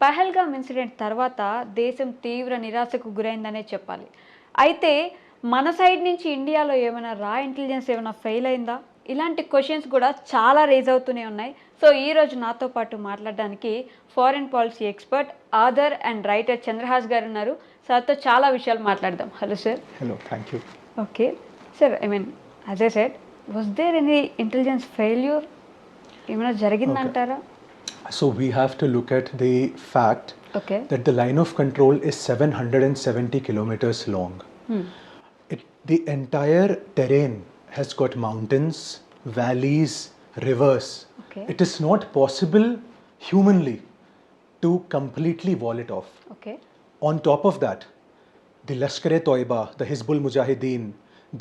Pahalgam incident తర్వాత దేశం తీవ్ర నిరాశకు గురైందనే చెప్పాలి. అయితే మన సైడ్ నుంచి ఇండియాలో ఏమైనా రా ఇంటెలిజెన్స్ ఏమైనా ఫెయిల్ అయిందా? ఇలాంటి క్వశ్చన్స్ కూడా చాలా రేజ్ అవుతూనే ఉన్నాయి. సో ఈరోజు నాతో పాటు మాట్లాడడానికి foreign policy expert, author and writer Chandrahas garu ఉన్నారు. సార్తో చాలా విషయాలు మాట్లాడదాం. Hello sir. Hello, thank you. Okay sir, as I said, was there any intelligence failure? ఏమైనా జరిగిందంటారా? So we have to look at the fact that the line of control is 770 kilometers long. The entire terrain has got mountains, valleys, rivers. It is not possible humanly to completely wall it off. On top of that, the Lashkar-e-Toiba, the Hizbul Mujahideen,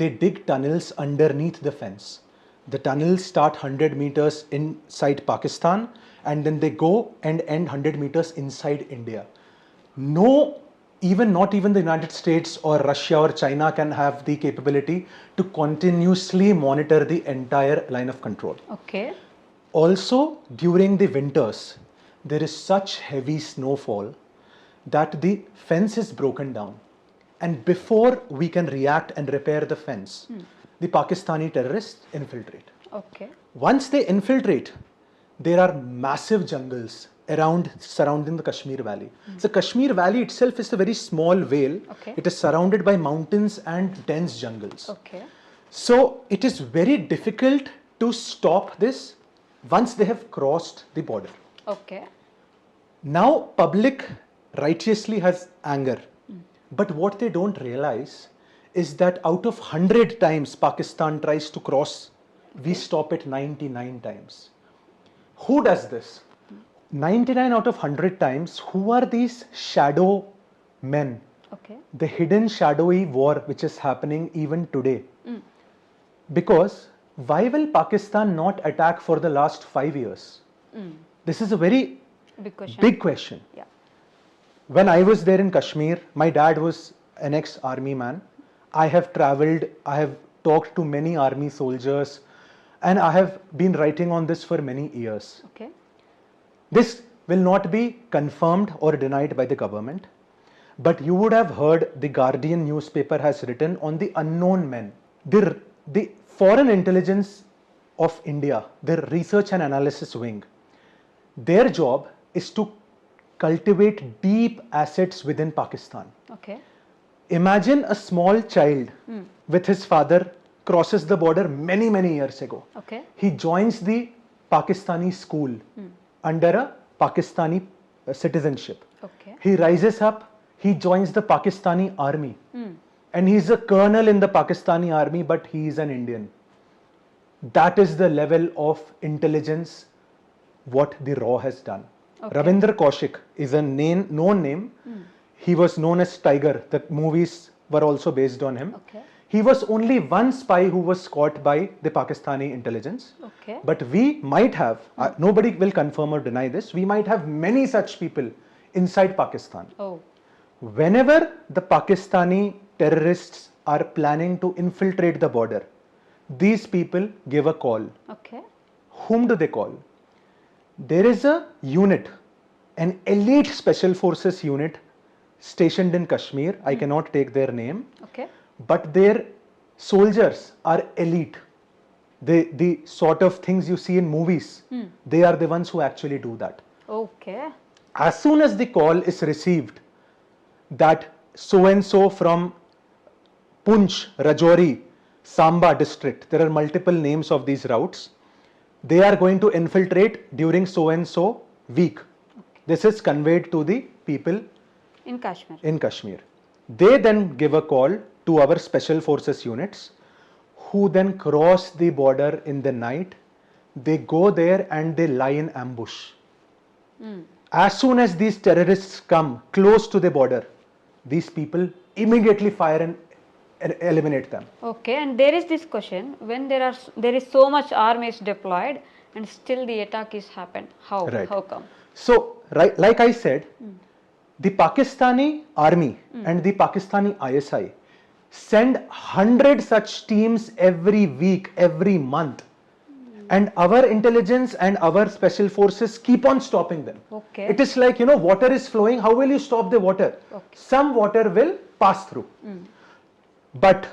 they dig tunnels underneath the fence. The tunnels start 100 meters inside Pakistan and then they go and end 100 meters inside India. Not even the United States or Russia or China can have the capability to continuously monitor the entire line of control. Also, during the winters, there is such heavy snowfall that the fence is broken down. And before we can react and repair the fence, the Pakistani terrorists infiltrate. Once they infiltrate, there are massive jungles surrounding the Kashmir Valley. So Kashmir Valley itself is a very small vale. It is surrounded by mountains and dense jungles. So it is very difficult to stop this once they have crossed the border. Now public righteously has anger. But what they don't realize is that out of 100 times Pakistan tries to cross, we stop it 99 times. Who does this? 99 out of 100 times, who are these shadow men? The hidden shadowy war which is happening even today. Because why will Pakistan not attack for the last 5 years? This is a very big question. When I was there in Kashmir, my dad was an ex-army man. I have traveled, I have talked to many army soldiers, and I have been writing on this for many years. This will not be confirmed or denied by the government, but you would have heard the Guardian newspaper has written on the unknown men. The foreign intelligence of India, their research and analysis wing, their job is to cultivate deep assets within Pakistan. Imagine a small child with his father crosses the border many years ago. He joins the Pakistani school under a Pakistani citizenship. He rises up, he joins the Pakistani army, and he's a colonel in the Pakistani army, but he is an Indian. That is the level of intelligence what the RAW has done. Ravindra Kaushik is a known name. He was known as Tiger. The movies were also based on him. He was only one spy who was caught by the Pakistani intelligence. But we might have, nobody will confirm or deny this, we might have many such people inside Pakistan. Whenever the Pakistani terrorists are planning to infiltrate the border, these people give a call. Whom do they call? There is a unit, an elite special forces unit stationed in Kashmir. I cannot take their name. But their soldiers are elite. The sort of things you see in movies, they are the ones who actually do that. As soon as the call is received that so and so from Punch, Rajouri, Samba district, there are multiple names of these routes, they are going to infiltrate during so and so week. This is conveyed to the people in Kashmir. They then give a call to our special forces units, who then cross the border in the night. They go there and they lie in ambush. As soon as these terrorists come close to the border, these people immediately fire and eliminate them. And there is this question, when there is so much armies deployed and still the attack is happened, how come? So like I said, the Pakistani army and the Pakistani ISI send 100 such teams every week, every month. And our intelligence and our special forces keep on stopping them. Okay. It is like, water is flowing. How will you stop the water? Okay. Some water will pass through. But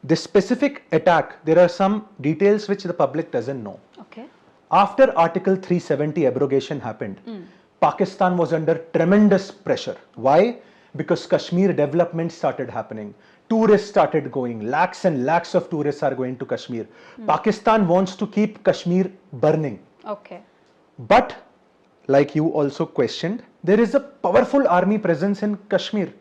this specific attack, there are some details which the public doesn't know. Okay. After Article 370 abrogation happened, Pakistan was under tremendous pressure. Why? Because Kashmir development started happening. Tourists started going. Lakhs and lakhs of tourists are going to Kashmir. Pakistan wants to keep Kashmir burning. Okay. But, like you also questioned, there is a powerful army presence in Kashmir.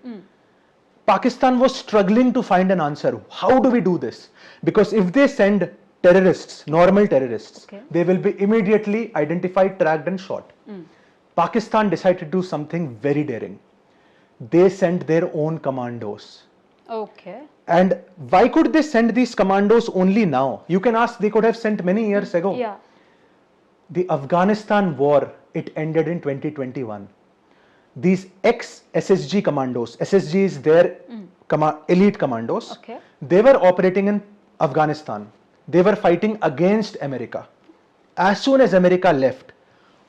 Pakistan was struggling to find an answer. How do we do this? Because if they send terrorists, normal terrorists, they will be immediately identified, tracked and shot. Pakistan decided to do something very daring. They sent their own commandos. Okay. And why could they send these commandos only now? You can ask, they could have sent many years ago. Yeah. The Afghanistan war, it ended in 2021. These ex-SSG commandos, SSG is their elite commandos, they were operating in Afghanistan. They were fighting against America. As soon as America left,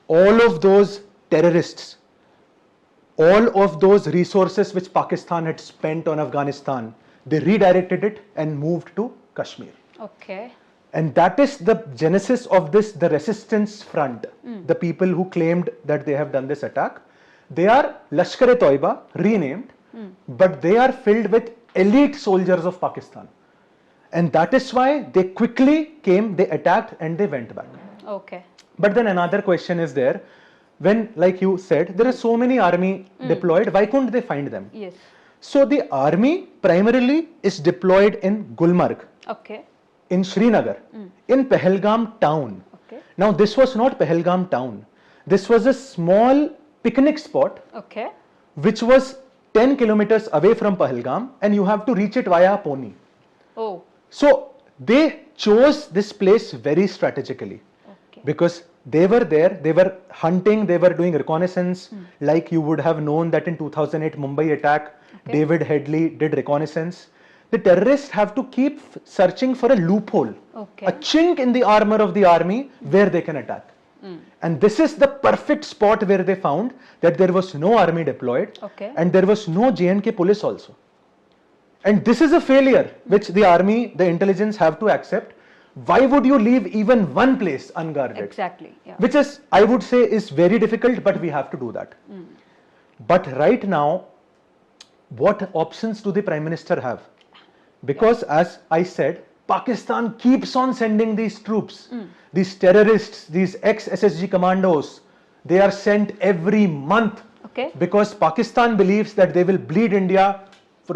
all of those terrorists, all of those resources which Pakistan had spent on Afghanistan, they redirected it and moved to Kashmir. Okay. And that is the genesis of this, the resistance front. The people who claimed that they have done this attack, they are Lashkar-e-Toiba, renamed, but they are filled with elite soldiers of Pakistan. And that is why they quickly came, they attacked and they went back. Okay. But then another question is there, when, like you said, there are so many army deployed, why couldn't they find them? Yes. So the army primarily is deployed in Gulmarg, Okay. in Srinagar, in Pahalgam town. Okay. Now this was not Pahalgam town. This was a small picnic spot Okay. which was 10 kilometers away from Pahalgam and you have to reach it via pony. Oh. So they chose this place very strategically because they were there, they were hunting, they were doing reconnaissance, like you would have known that in 2008 Mumbai attack, David Headley did reconnaissance. The terrorists have to keep searching for a loophole, a chink in the armor of the army where they can attack. And this is the perfect spot where they found that there was no army deployed and there was no J&K police also. And this is a failure which the army, the intelligence have to accept. Why would you leave even one place unguarded? Exactly. Yeah. Which is, I would say, is very difficult, but we have to do that. But right now, what options do the Prime Minister have? Because as I said, Pakistan keeps on sending these troops, these terrorists, these ex-SSG commandos. They are sent every month because Pakistan believes that they will bleed India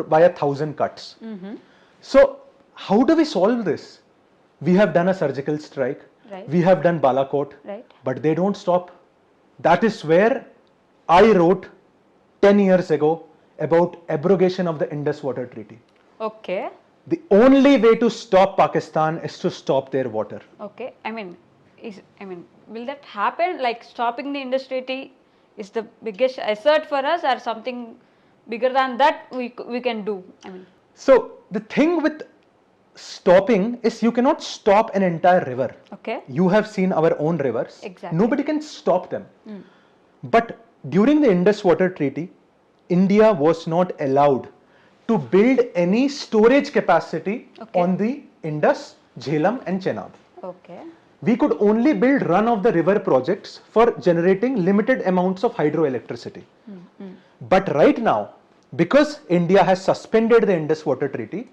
by 1,000 cuts. So how do we solve this? We have done a surgical strike. We have done Balakot, but they don't stop. That is where I wrote 10 years ago about abrogation of the Indus Water Treaty. Okay. The only way to stop Pakistan is to stop their water. Okay. Will that happen? Like stopping the Indus Treaty is the biggest assert for us, or something bigger than that we can do? So the thing with stopping is you cannot stop an entire river. You have seen our own rivers. Exactly. Nobody can stop them. But during the Indus Water Treaty, India was not allowed to build any storage capacity on the Indus, Jhelum and Chenab. We could only build run-of-the-river projects for generating limited amounts of hydroelectricity. But right now, because India has suspended the Indus Water Treaty,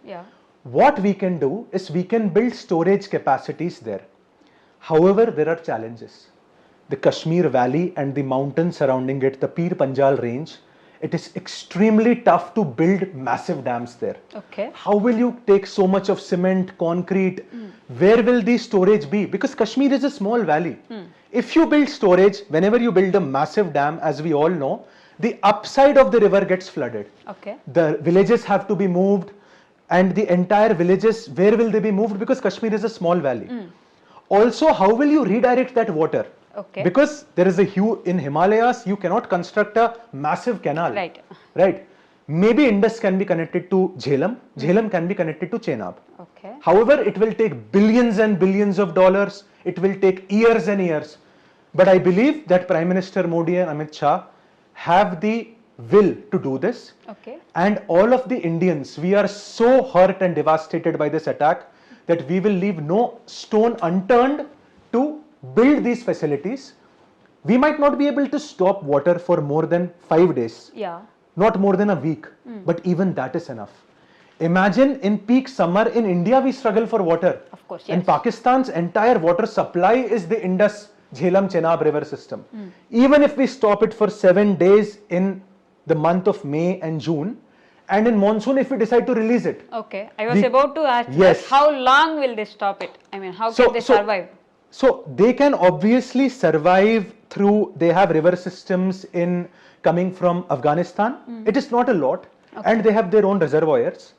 what we can do is we can build storage capacities there. However, there are challenges. The Kashmir Valley and the mountains surrounding it, the Pir Panjal range, it is extremely tough to build massive dams there. How will you take so much of cement, concrete? Where will the storage be? Because Kashmir is a small valley. If you build storage, whenever you build a massive dam, as we all know, the upside of the river gets flooded. The villages have to be moved, and the entire villages, where will they be moved? Because Kashmir is a small valley. Also, how will you redirect that water? Because there is a huge, in Himalayas, you cannot construct a massive canal. Right. Maybe Indus can be connected to Jhelum. Jhelum can be connected to Chenab. Okay. However, it will take billions and billions of dollars. It will take years and years. But I believe that Prime Minister Modi and Amit Shah have the will to do this. Okay. And all of the Indians, we are so hurt and devastated by this attack that we will leave no stone unturned to build these facilities. We might not be able to stop water for more than 5 days. Yeah. Not more than a week, but even that is enough. Imagine in peak summer in India we struggle for water. Of course, And yes. Pakistan's entire water supply is the Indus, Jhelum, Chenab river system. Even if we stop it for 7 days in the month of May and June, and in monsoon if we decide to release it. Okay. I was about to ask Yes. how long will they stop it? I mean, how can they survive? So they can obviously survive through, they have river systems in coming from Afghanistan. It is not a lot, and they have their own reservoirs.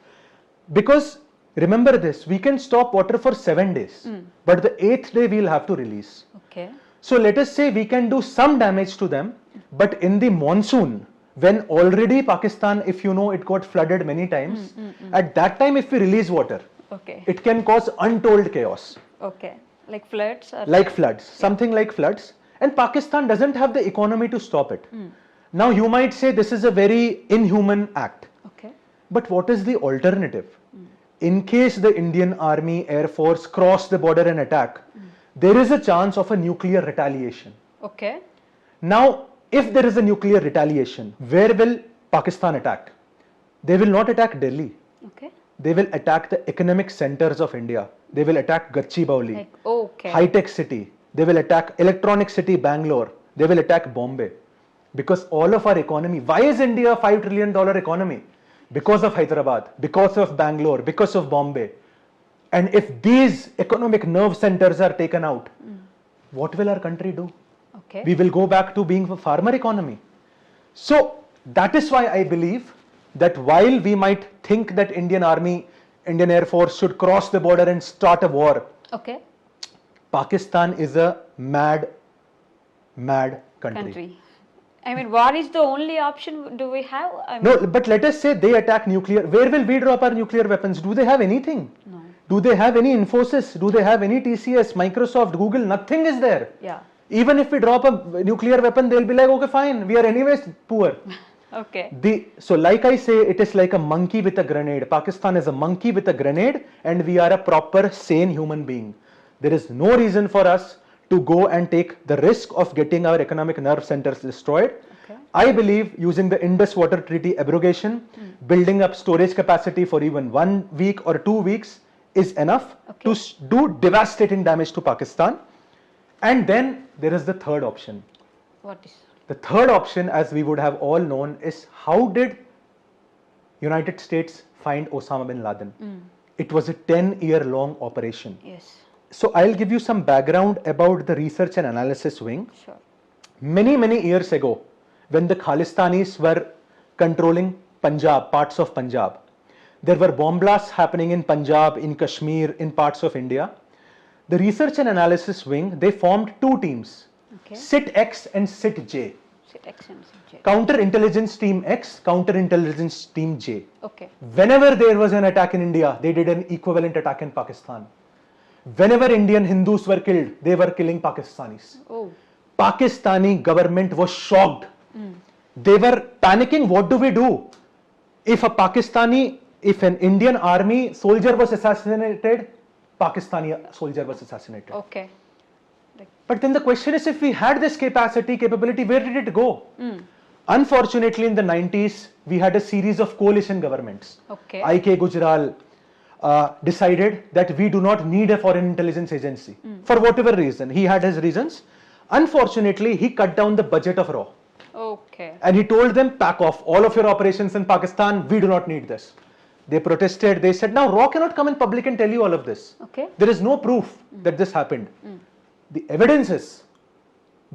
Because remember this, we can stop water for 7 days, but the 8th day we will have to release. Okay. So let us say we can do some damage to them, but in the monsoon, when already Pakistan, if you know, it got flooded many times, at that time if we release water, Okay. it can cause untold chaos. Okay. Like floods or Like floods, something like floods, and Pakistan doesn't have the economy to stop it. Now you might say this is a very inhuman act, Okay. but what is the alternative? In case the Indian Army, Air Force cross the border and attack, there is a chance of a nuclear retaliation. Okay. Now, if there is a nuclear retaliation, where will Pakistan attack? They will not attack Delhi. Okay. They will attack the economic centers of India. They will attack Gachibowli, Like okay. high-tech city. They will attack electronic city Bangalore. They will attack Bombay. Because all of our economy, why is India a $5 trillion economy? Because of Hyderabad, because of Bangalore, because of Bombay. And if these economic nerve centers are taken out, what will our country do? Okay. We will go back to being a farmer economy. So that is why I believe that while we might think that Indian Army, Indian Air Force should cross the border and start a war, Okay. Pakistan is a mad Country. I mean, what is the only option do we have? I mean, No, but let us say they attack nuclear. Where will we drop our nuclear weapons? Do they have anything? No. Do they have any Infosys? Do they have any TCS, Microsoft, Google? Nothing is there. Yeah. Even if we drop a nuclear weapon, they'll be like, okay, fine, we are anyways poor. Okay. So like I say, it is like a monkey with a grenade. Pakistan is a monkey with a grenade, and we are a proper sane human being. There is no reason for us to go and take the risk of getting our economic nerve centers destroyed. Okay. I believe using the Indus Water Treaty abrogation, building up storage capacity for even 1 week or 2 weeks is enough to do devastating damage to Pakistan. And then there is the third option. What is? The third option, as we would have all known, is how did United States find Osama bin Laden? It was a 10-year-long operation. Yes. So I'll give you some background about the research and analysis wing. Sure. Many years ago, when the Khalistanis were controlling Punjab, parts of Punjab, there were bomb blasts happening in Punjab, in Kashmir, in parts of India. The research and analysis wing, they formed 2 teams, Okay. SIT-X and SIT-J. X and J. Counter-intelligence team X, counter-intelligence team J. Okay. Whenever there was an attack in India, they did an equivalent attack in Pakistan. Whenever Indian Hindus were killed, they were killing Pakistanis. Oh. Pakistani government was shocked. They were panicking, what do we do? If an Indian army soldier was assassinated, Pakistani soldier was assassinated. Okay. But then the question is, if we had this capability, where did it go? Unfortunately, in the 90s, we had a series of coalition governments. Okay. IK Gujral decided that we do not need a foreign intelligence agency. For whatever reason, he had his reasons. Unfortunately, he cut down the budget of RAW. Okay. And he told them, pack off all of your operations in Pakistan, we do not need this. They protested, they said, now RAW cannot come in public and tell you all of this. Okay. There is no proof that this happened. The evidence is,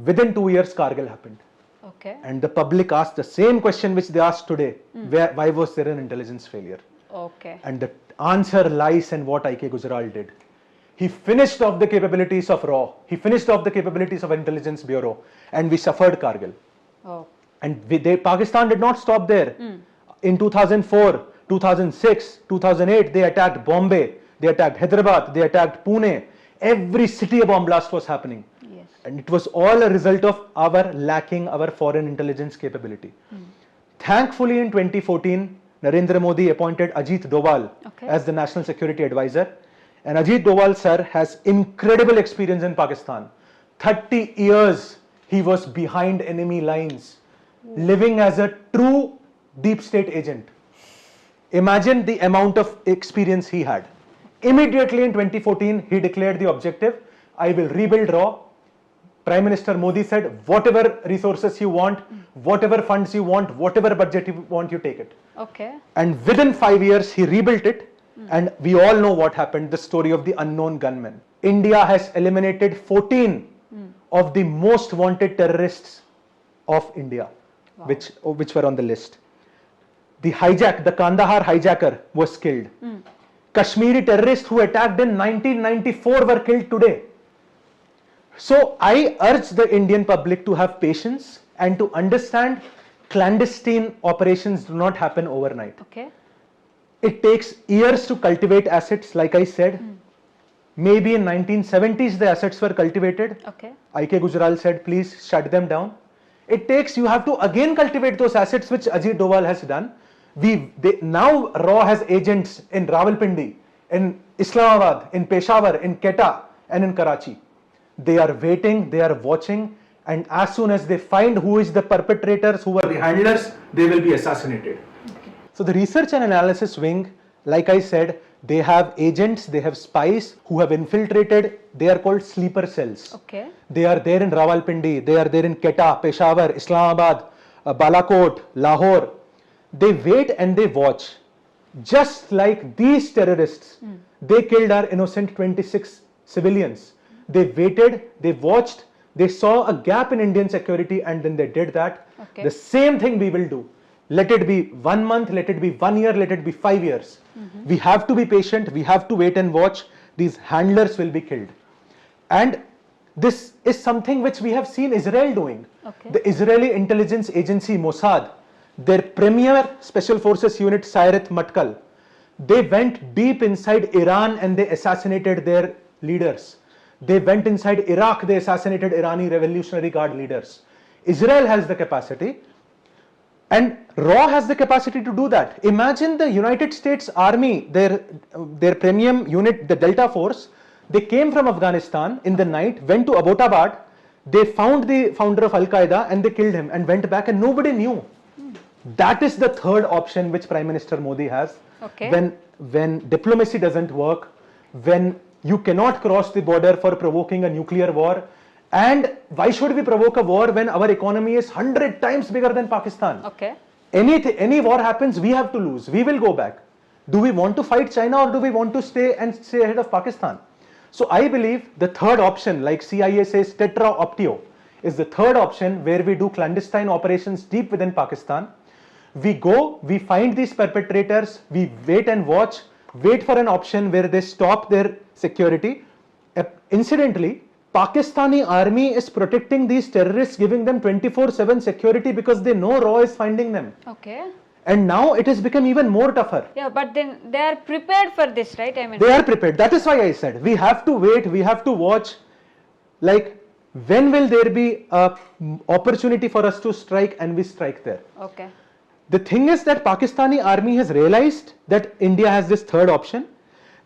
within 2 years, Kargil happened. Okay. And the public asked the same question which they asked today. Why was there an intelligence failure? Okay. And the answer lies in what IK Gujral did. He finished off the capabilities of RAW. He finished off the capabilities of Intelligence Bureau. And we suffered Kargil. Oh. And Pakistan did not stop there. in 2004, 2006, 2008, they attacked Bombay, they attacked Hyderabad, they attacked Pune. Every city a bomb blast was happening. Yes. And it was all a result of our lacking our foreign intelligence capability. Thankfully, in 2014, Narendra Modi appointed Ajit Doval as the National Security Advisor. And Ajit Doval, sir, has incredible experience in Pakistan. 30 years he was behind enemy lines, living as a true deep state agent. Imagine the amount of experience he had. Immediately in 2014, he declared the objective, I will rebuild RAW. Prime Minister Modi said, whatever resources you want, whatever funds you want, whatever budget you want, you take it. Okay. And within 5 years, he rebuilt it. And we all know what happened, the story of the unknown gunmen. India has eliminated 14 of the most wanted terrorists of India, which were on the list. The Kandahar hijacker was killed. Kashmiri terrorists who attacked in 1994 were killed today. So I urge the Indian public to have patience and to understand clandestine operations do not happen overnight. Okay. It takes years to cultivate assets, like I said. Maybe in 1970s the assets were cultivated. Okay. I.K. Gujral said, please shut them down. You have to again cultivate those assets, which Ajit Doval has done. Now RAW has agents in Rawalpindi, in Islamabad, in Peshawar, in Quetta and in Karachi. They are waiting, they are watching, and as soon as they find who is the perpetrators, who are the handlers, they will be assassinated. Okay. So the research and analysis wing, like I said, they have agents, they have spies who have infiltrated. They are called sleeper cells. Okay. They are there in Rawalpindi, they are there in Quetta, Peshawar, Islamabad, Balakot, Lahore. They wait and they watch. Just like these terrorists, they killed our innocent 26 civilians. They waited, they watched, they saw a gap in Indian security and then they did that. Okay. The same thing we will do. Let it be 1 month, let it be 1 year, let it be 5 years. We have to be patient, we have to wait and watch. These handlers will be killed. And this is something which we have seen Israel doing. Okay. The Israeli intelligence agency Mossad, their premier special forces unit Sayeret Matkal, they went deep inside Iran and they assassinated their leaders. They went inside Iraq, they assassinated Irani Revolutionary Guard leaders. Israel has the capacity and RAW has the capacity to do that. Imagine the United States Army, their premium unit, the Delta Force, they came from Afghanistan in the night, went to Abbottabad, they found the founder of Al-Qaeda and they killed him and went back and nobody knew. That is the third option which Prime Minister Modi has. Okay. When diplomacy doesn't work, when you cannot cross the border for provoking a nuclear war. And why should we provoke a war when our economy is 100 times bigger than Pakistan? Okay. Any war happens, we have to lose. We will go back. Do we want to fight China or do we want to stay ahead of Pakistan? So I believe the third option, like CIA says, tetra optio, is the third option where we do clandestine operations deep within Pakistan. We go, we find these perpetrators, we wait and watch, wait for an option where they stop their security. Incidentally, Pakistani army is protecting these terrorists, giving them 24/7 security because they know RAW is finding them. Okay. And now it has become even more tougher. Yeah, but then they are prepared for this, right? I mean, they are prepared. That is why I said we have to wait, we have to watch. Like, when will there be a opportunity for us to strike and we strike there? Okay. The thing is that Pakistani army has realized that India has this third option.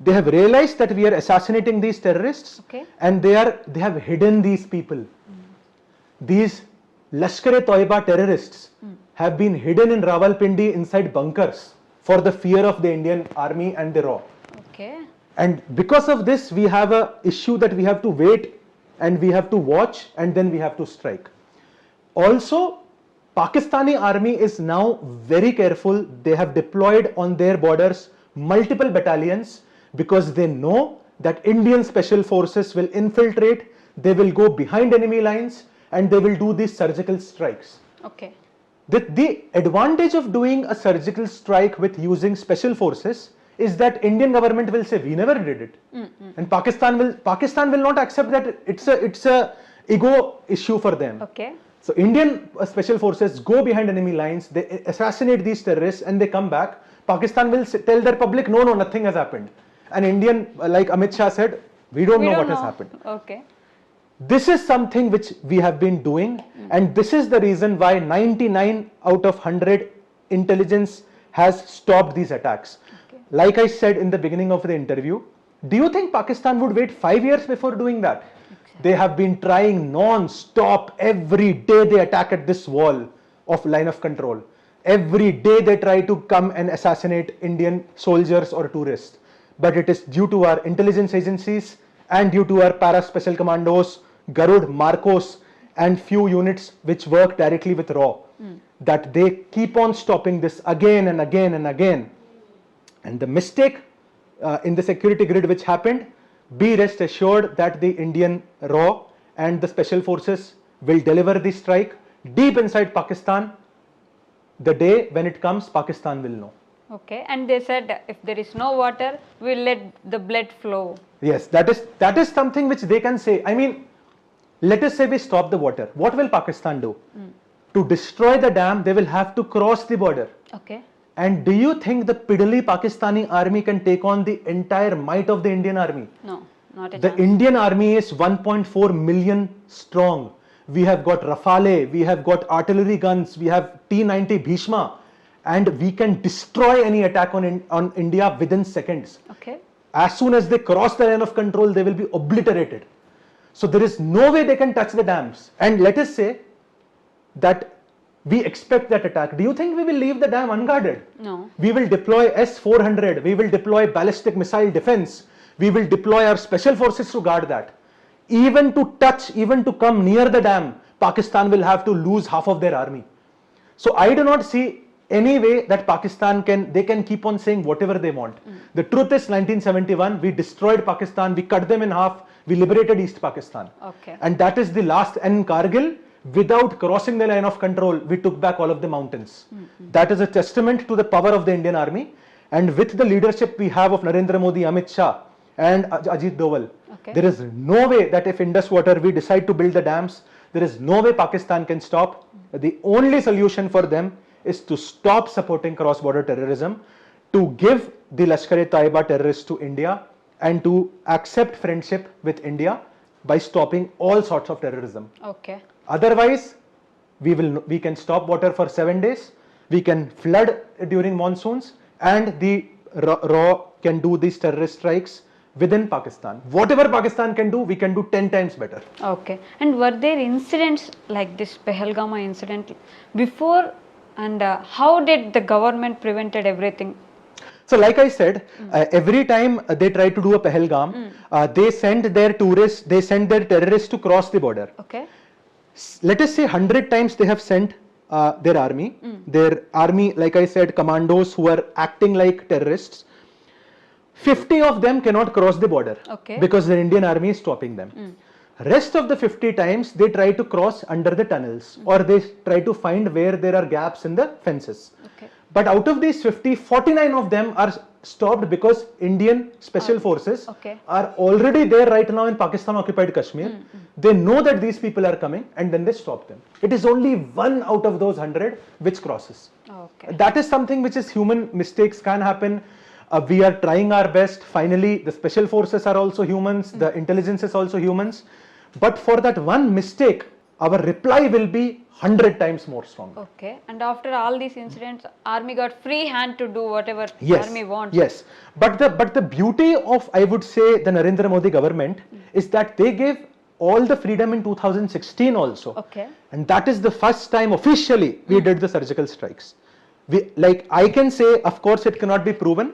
They have realized that we are assassinating these terrorists, Okay. and they have hidden these people. These Lashkar-e-Toiba terrorists have been hidden in Rawalpindi inside bunkers for the fear of the Indian army and the RAW. Okay. And because of this, we have an issue that we have to wait and we have to watch and then we have to strike. Also, Pakistani army is now very careful. They have deployed on their borders multiple battalions because they know that Indian special forces will infiltrate, they will go behind enemy lines and they will do these surgical strikes. Okay. The advantage of doing a surgical strike with using special forces is that Indian government will say we never did it, and Pakistan will not accept that. It's a ego issue for them. Okay. So Indian special forces go behind enemy lines, they assassinate these terrorists and they come back. Pakistan will tell their public, no, nothing has happened. And Indian, like Amit Shah said, we don't know what has happened. Okay. This is something which we have been doing, and this is the reason why 99 out of 100 intelligence has stopped these attacks. Okay. Like I said in the beginning of the interview, do you think Pakistan would wait 5 years before doing that? Exactly. They have been trying non-stop. Every day they attack at this wall of line of control. Every day they try to come and assassinate Indian soldiers or tourists. But it is due to our intelligence agencies and due to our para-special commandos, Garud, Marcos and few units which work directly with RAW, that they keep on stopping this again and again and again. And the mistake in the security grid which happened, be rest assured that the Indian RAW and the special forces will deliver the strike deep inside Pakistan. The day when it comes, Pakistan will know. Okay, and they said if there is no water, we'll let the blood flow. Yes, that is something which they can say. I mean, let us say we stop the water. What will Pakistan do? To destroy the dam, they will have to cross the border. Okay. And do you think the piddly Pakistani army can take on the entire might of the Indian army? No, not at all. The Indian army is 1.4 million strong. We have got Rafale, we have got artillery guns, we have T-90 Bhishma, and we can destroy any attack on India within seconds. Okay. As soon as they cross the line of control, they will be obliterated. So there is no way they can touch the dams. And let us say that we expect that attack. Do you think we will leave the dam unguarded? No. We will deploy S-400, we will deploy ballistic missile defense, we will deploy our special forces to guard that. Even to touch, even to come near the dam, Pakistan will have to lose half of their army. So I do not see any way that Pakistan can keep on saying whatever they want. The truth is 1971, we destroyed Pakistan, we cut them in half, we liberated East Pakistan. Okay. And that is the last. And in Kargil, without crossing the line of control, we took back all of the mountains. That is a testament to the power of the Indian army. And with the leadership we have of Narendra Modi, Amit Shah and Ajit Doval, there is no way that if Indus water we decide to build the dams, there is no way Pakistan can stop. The only solution for them is to stop supporting cross-border terrorism, to give the Lashkar-e-Taiba terrorists to India, and to accept friendship with India by stopping all sorts of terrorism. Okay. Otherwise, we can stop water for 7 days, we can flood during monsoons, and the RAW can do these terrorist strikes within Pakistan. Whatever Pakistan can do, we can do 10 times better. Okay. And were there incidents like this Pahalgam incident before, and how did the government prevented everything? So like I said, every time they try to do a Pahalgam, they send their tourists, they send their terrorists to cross the border. Okay. Let us say 100 times they have sent their army, like I said, commandos who are acting like terrorists. 50 of them cannot cross the border because the Indian army is stopping them. Rest of the 50 times they try to cross under the tunnels or they try to find where there are gaps in the fences. Okay. But out of these 50, 49 of them are stopped because Indian special forces are already there right now in Pakistan occupied Kashmir. They know that these people are coming and then they stop them. It is only 1 out of those 100 which crosses. Okay. That is something which is human. Mistakes can happen. We are trying our best. Finally, the special forces are also humans. The intelligence is also humans. But for that one mistake, our reply will be 100 times more strong. Okay. And after all these incidents, army got free hand to do whatever army wants. Yes. But the beauty of, I would say, the Narendra Modi government is that they gave all the freedom in 2016 also. Okay. And that is the first time officially we did the surgical strikes. Like I can say, of course, it cannot be proven.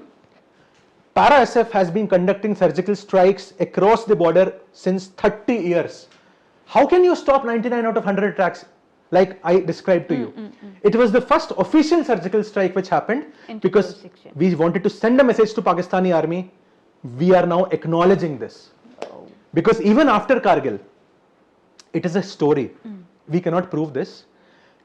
Para-SF has been conducting surgical strikes across the border since 30 years. How can you stop 99 out of 100 attacks like I described to you? It was the first official surgical strike which happened because we wanted to send a message to Pakistani army. We are now acknowledging this. Because even after Kargil, it is a story. We cannot prove this.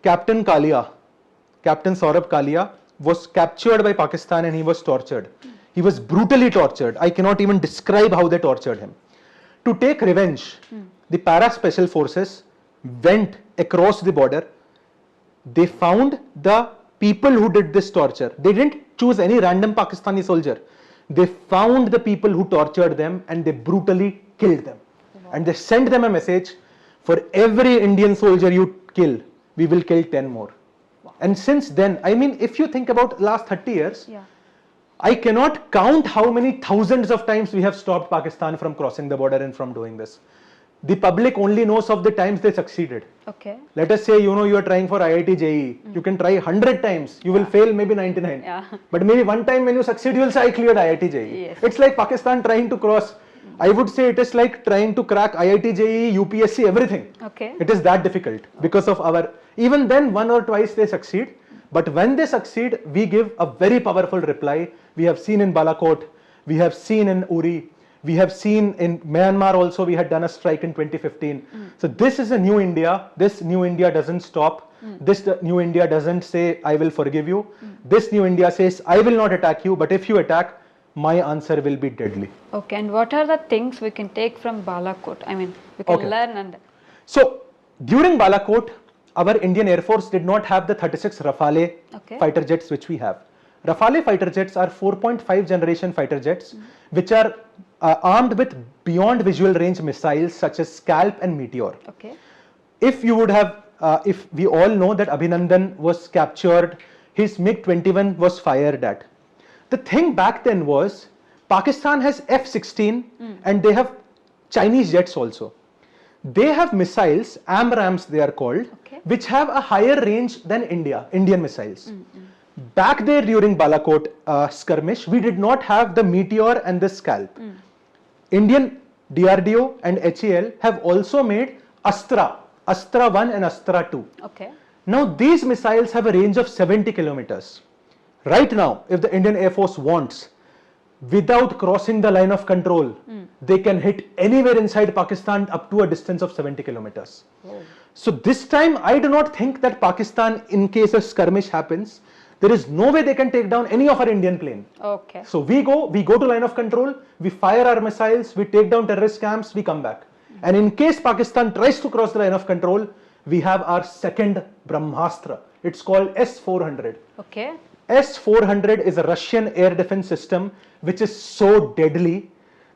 Captain Saurabh Kalia was captured by Pakistan and he was tortured. He was brutally tortured. I cannot even describe how they tortured him. To take revenge, the para special forces went across the border. They found the people who did this torture. They didn't choose any random Pakistani soldier. They found the people who tortured them and they brutally killed them. And they sent them a message, for every Indian soldier you kill, we will kill 10 more. And since then, I mean, if you think about last 30 years, I cannot count how many thousands of times we have stopped Pakistan from crossing the border and from doing this. The public only knows of the times they succeeded. Okay. Let us say, you know, you are trying for IIT JEE. You can try 100 times. You will fail maybe 99. Yeah. But maybe one time when you succeed, you will say, I cleared IIT JEE. Yes. It's like Pakistan trying to cross. I would say it is like trying to crack IIT JEE, UPSC, everything. Okay. It is that difficult because of our, even then one or twice they succeed. But when they succeed, we give a very powerful reply. We have seen in Balakot, we have seen in Uri, we have seen in Myanmar also, we had done a strike in 2015. So this is a new India. This new India doesn't stop. This new India doesn't say, I will forgive you. This new India says, I will not attack you, but if you attack, my answer will be deadly. Okay, and what are the things we can take from Balakot? I mean, we can learn and... So, during Balakot, our Indian Air Force did not have the 36 Rafale fighter jets which we have. Rafale fighter jets are 4.5 generation fighter jets which are armed with beyond visual range missiles such as Scalp and Meteor. Okay. If you would have, if we all know that Abhinandan was captured, his MiG-21 was fired at. The thing back then was, Pakistan has F-16 and they have Chinese jets also. They have missiles, AMRAAMs they are called, which have a higher range than Indian missiles. Back there during Balakot skirmish, we did not have the Meteor and the Scalp. Indian DRDO and HAL have also made Astra 1 and Astra 2. Okay. Now these missiles have a range of 70 kilometers. Right now, if the Indian Air Force wants, without crossing the line of control, they can hit anywhere inside Pakistan up to a distance of 70 kilometers. So this time, I do not think that Pakistan, in case a skirmish happens, there is no way they can take down any of our Indian plane. Okay. So we go to line of control, we fire our missiles, we take down terrorist camps, we come back. And in case Pakistan tries to cross the line of control, we have our second Brahmastra. It's called S-400. Okay. S-400 is a Russian air defense system which is so deadly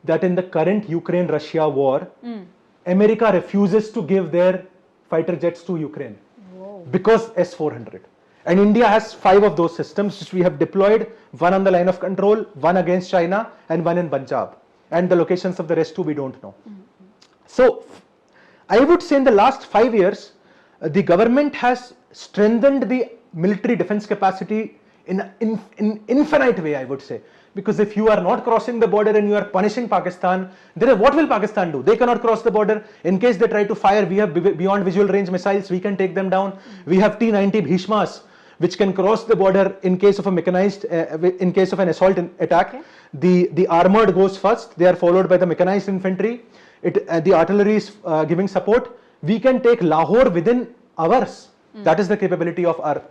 that in the current Ukraine-Russia war, America refuses to give their fighter jets to Ukraine because S-400. And India has 5 of those systems which we have deployed, one on the line of control, one against China and one in Punjab. And the locations of the rest too we don't know. So I would say in the last 5 years, the government has strengthened the military defense capacity in an infinite way, I would say. Because if you are not crossing the border and you are punishing Pakistan, what will Pakistan do? They cannot cross the border. In case they try to fire, we have beyond visual range missiles, we can take them down. We have T-90 Bhishmas, which can cross the border in case of a mechanized, in case of an assault attack. Okay. The armored goes first, they are followed by the mechanized infantry. The artillery is giving support. We can take Lahore within hours. That is the capability of our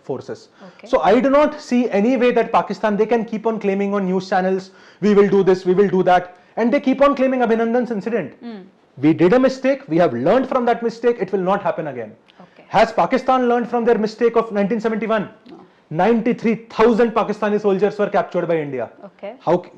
forces. Okay. So I do not see any way that Pakistan, they can keep on claiming on news channels, we will do this, we will do that. And they keep on claiming Abhinandan's incident. We did a mistake, we have learned from that mistake, it will not happen again. Okay. Has Pakistan learned from their mistake of 1971? No. 93,000 Pakistani soldiers were captured by India. Okay.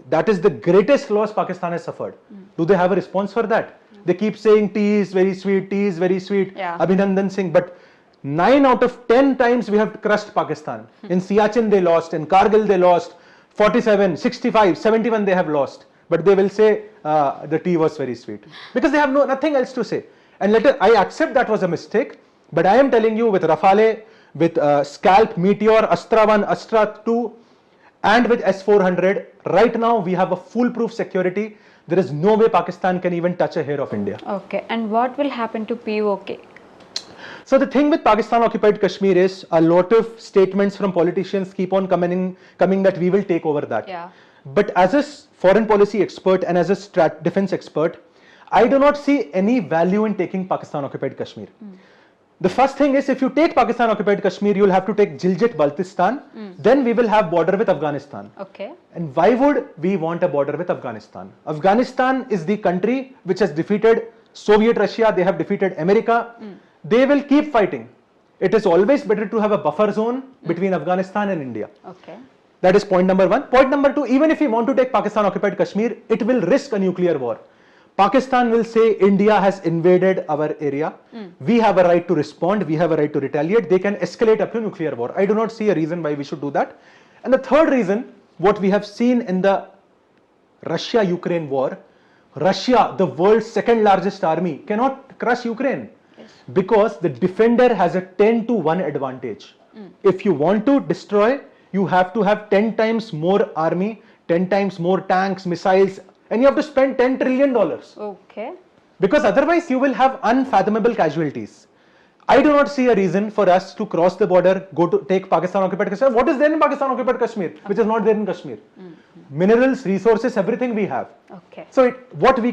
That is the greatest loss Pakistan has suffered. Do they have a response for that? They keep saying tea is very sweet, tea is very sweet, Abhinandan Singh, but 9 out of 10 times we have crushed Pakistan. In Siachen they lost, in Kargil they lost, 47, 65, 71 they have lost. But they will say the tea was very sweet. Because they have nothing else to say. And I accept that was a mistake, but I am telling you with Rafale, with Scalp, Meteor, Astra 1, Astra 2 and with S-400, right now we have a foolproof security. There is no way Pakistan can even touch a hair of India. Okay, and what will happen to POK? So the thing with Pakistan occupied Kashmir is a lot of statements from politicians keep on coming that we will take over that. Yeah. But as a foreign policy expert and as a defense expert, I do not see any value in taking Pakistan occupied Kashmir. The first thing is if you take Pakistan occupied Kashmir, you will have to take Gilgit-Baltistan, then we will have border with Afghanistan. Okay. And why would we want a border with Afghanistan? Afghanistan is the country which has defeated Soviet Russia, they have defeated America. they will keep fighting. It is always better to have a buffer zone between Afghanistan and India. Okay. That is point number one. Point number two, even if we want to take Pakistan occupied Kashmir, it will risk a nuclear war. Pakistan will say India has invaded our area. We have a right to respond. We have a right to retaliate. They can escalate up to nuclear war. I do not see a reason why we should do that. And the third reason, what we have seen in the Russia-Ukraine war, Russia, the world's second largest army, cannot crush Ukraine. Yes. Because the defender has a 10-1 advantage. If you want to destroy, you have to have 10 times more army, 10 times more tanks, missiles, and you have to spend $10 trillion. Okay. Because otherwise you will have unfathomable casualties. I do not see a reason for us to cross the border, go to take Pakistan occupied Kashmir. What is there in Pakistan occupied Kashmir, which is not there in Kashmir? Minerals, resources, everything we have. Okay. So what we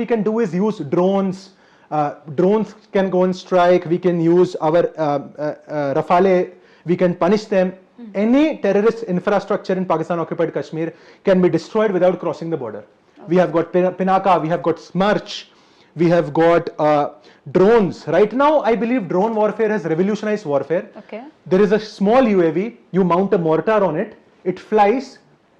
can do is use drones. Drones can go and strike. We can use our Rafale. We can punish them. Any terrorist infrastructure in Pakistan occupied Kashmir can be destroyed without crossing the border. Okay. We have got Pinaka, we have got Smarch, we have got drones. Right now, I believe drone warfare has revolutionized warfare. Okay. There is a small UAV, you mount a mortar on it, it flies,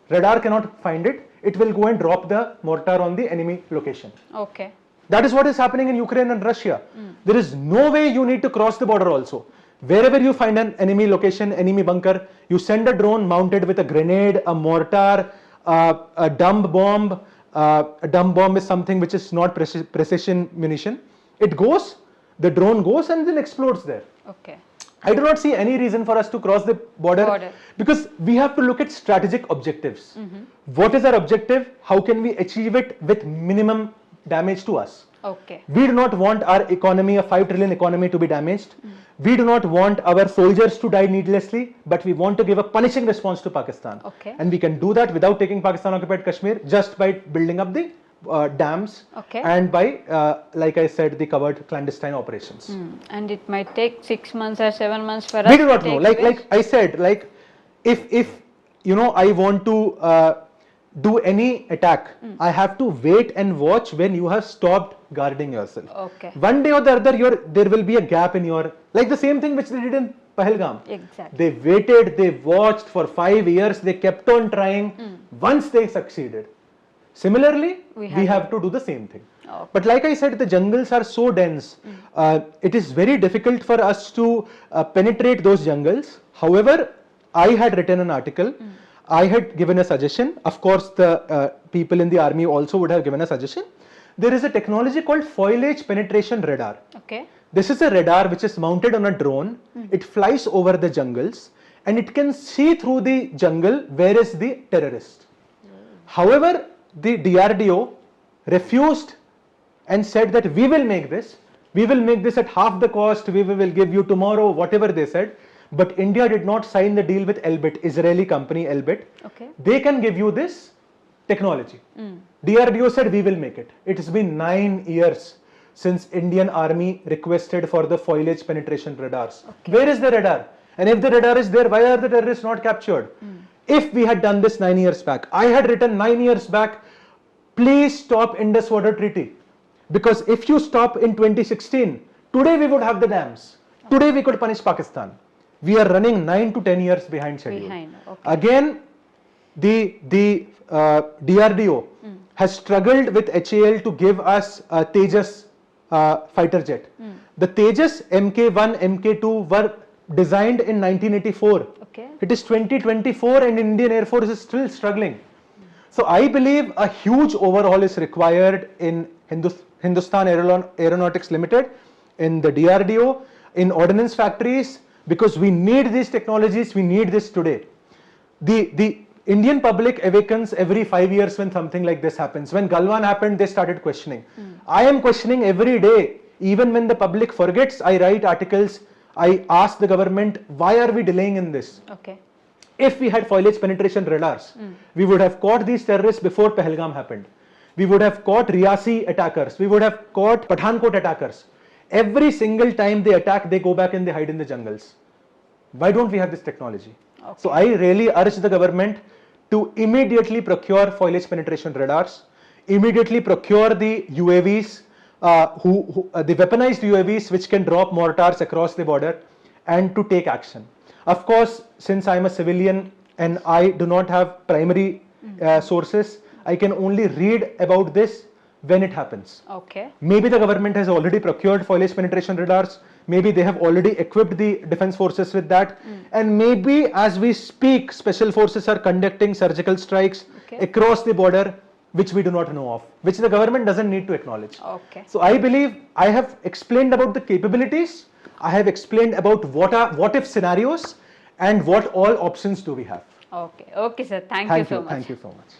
radar cannot find it, it will go and drop the mortar on the enemy location. Okay. That is what is happening in Ukraine and Russia. There is no way you need to cross the border also. Wherever you find an enemy location, enemy bunker, you send a drone mounted with a grenade, a mortar, a dumb bomb. A dumb bomb is something which is not precision munition. It goes, the drone goes and then explodes there. Okay. I do not see any reason for us to cross the border. Because we have to look at strategic objectives. What is our objective? How can we achieve it with minimum damage to us? Okay. We do not want our economy, a 5 trillion economy, to be damaged. We do not want our soldiers to die needlessly, but we want to give a punishing response to Pakistan. Okay. And we can do that without taking Pakistan occupied Kashmir, just by building up the dams and by, like I said, the covered clandestine operations. And it might take 6 months or 7 months for us. We do not know. Like I said, like if you know, I want to do any attack, I have to wait and watch when you have stopped guarding yourself. Okay. One day or the other, there will be a gap in your, like the same thing which they did in Pahalgam. Exactly. They waited, they watched for 5 years, they kept on trying. Once they succeeded. Similarly, we have to do the same thing. Okay. But like I said, the jungles are so dense. It is very difficult for us to penetrate those jungles. However, I had written an article. I had given a suggestion. Of course, the people in the army also would have given a suggestion. There is a technology called foliage penetration radar. Okay. This is a radar which is mounted on a drone. It flies over the jungles and it can see through the jungle where is the terrorist. However, the DRDO refused and said that we will make this at half the cost, we will give you tomorrow, whatever they said. But India did not sign the deal with Elbit, Israeli company Elbit. Okay. They can give you this technology. DRDO said we will make it. It has been 9 years since Indian army requested for the foliage penetration radars. Okay. Where is the radar? And if the radar is there, why are the terrorists not captured? If we had done this 9 years back, I had written 9 years back, please stop Indus water treaty. Because if you stop in 2016, today we would have the dams. Today we could punish Pakistan. We are running 9 to 10 years behind schedule. Okay. Again, the DRDO has struggled with HAL to give us a Tejas fighter jet. The Tejas Mk1, Mk2 were designed in 1984. Okay. It is 2024 and Indian Air Force is still struggling. So I believe a huge overhaul is required in Hindustan Aeronautics Limited, in the DRDO, in ordnance factories, because we need these technologies, we need this today. The Indian public awakens every 5 years when something like this happens. When Galwan happened, they started questioning. I am questioning every day. Even when the public forgets, I write articles, I ask the government, why are we delaying in this? Okay. If we had foliage penetration radars, we would have caught these terrorists before Pahalgam happened. We would have caught Riyasi attackers. We would have caught Pathankot attackers. Every single time they attack, they go back and they hide in the jungles. Why don't we have this technology? Okay. So I really urge the government to immediately procure foliage penetration radars, immediately procure the UAVs, the weaponized UAVs which can drop mortars across the border and to take action. Of course, since I'm a civilian and I do not have primary sources, I can only read about this when it happens. Okay. Maybe the government has already procured foil-edge penetration radars. Maybe they have already equipped the defense forces with that. And maybe as we speak, special forces are conducting surgical strikes across the border, which we do not know of, which the government doesn't need to acknowledge. Okay. So I believe I have explained about the capabilities. I have explained about what if scenarios and what all options do we have. Okay. Okay, sir. Thank you so much. Thank you so much.